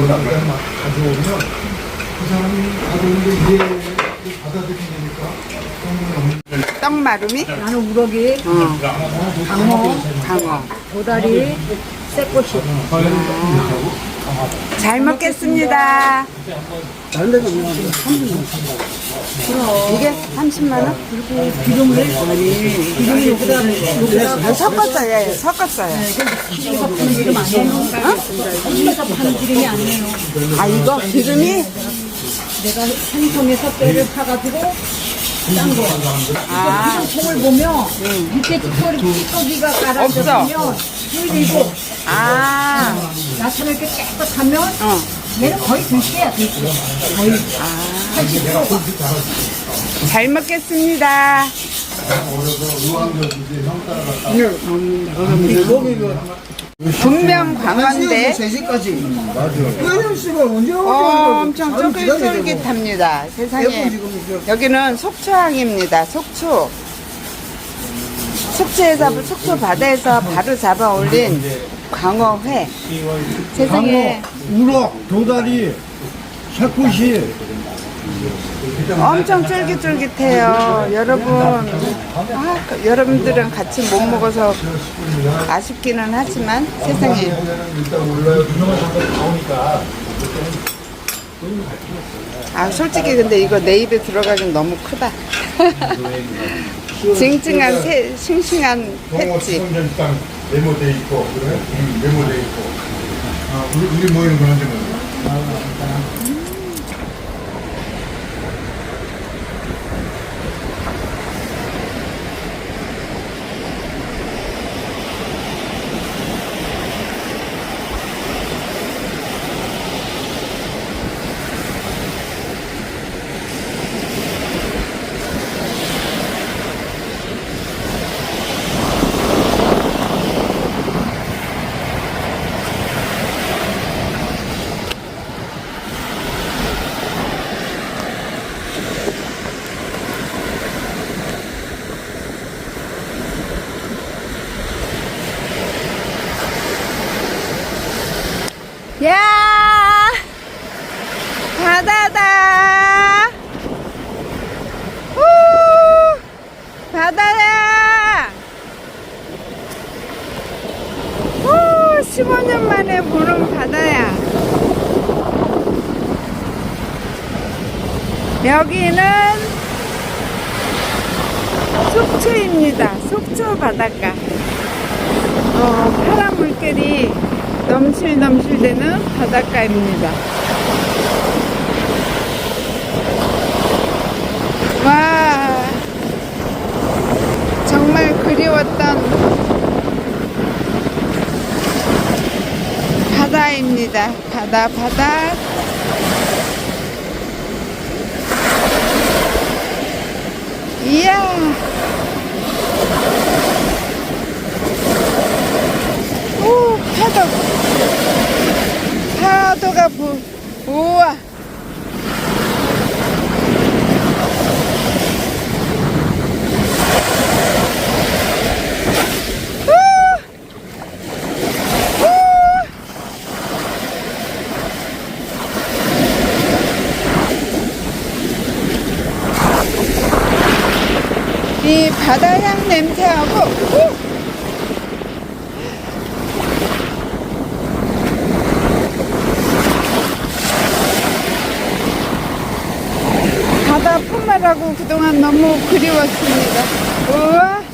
가져오면 그 사람이 가져오는 게 이해를 받아들이니까. 떡마름이? 나는 우럭이, 강어. 도다리, 새꼬시. 잘 먹겠습니다. 이게 30만원? 기름을 기름이 여기다 섞었어요. 섞었어요. 집에서 파는 기름 아니에요? 집에서 파는 기름이 아니에요. 아, 이거 기름이? 내가 생선에서 뼈를 파가지고 짠 거. 아, 통을 보면 밑에 찌꺼기가 깔아졌으면 흘리고 아, 나처럼 이렇게 깨끗하면 얘는 거의 들깨야 들깨. 거의 80%가. 잘 먹겠습니다. 분명 광어인데 3시까지. 맞아. 씨가 언제 엄청 쫄깃쫄깃합니다. 세상에. 여기는 속초항입니다. 속초. 속초 바다에서 바로 잡아 올린 광어회. 세상에 우럭, 도다리, 새꼬시. 엄청 쫄깃쫄깃해요. 여러분들은 같이 못 먹어서 아쉽기는 하지만 세상에. 일단 올라요. 유명한 사람들 나오니까. 아, 솔직히 근데 이거 내 입에 들어가긴 너무 크다. 징징한 싱싱한 횟집. 일단 메모돼 있고, 그래? 메모돼 있고. 아, 우리 모이는 건 언제 모여? 야, 바다다. 우, 바다야. 15년 만에 보는 바다야. 여기는 속초입니다. 속초 바닷가. 파란 물결이 넘실넘실대는 바닷가입니다. 와, 정말 그리웠던 바다입니다. 바다. 이야. 오, 파도가 우와. 이 바다향 냄새하고 바다 풍마라고 그동안 너무 그리웠습니다. 우와.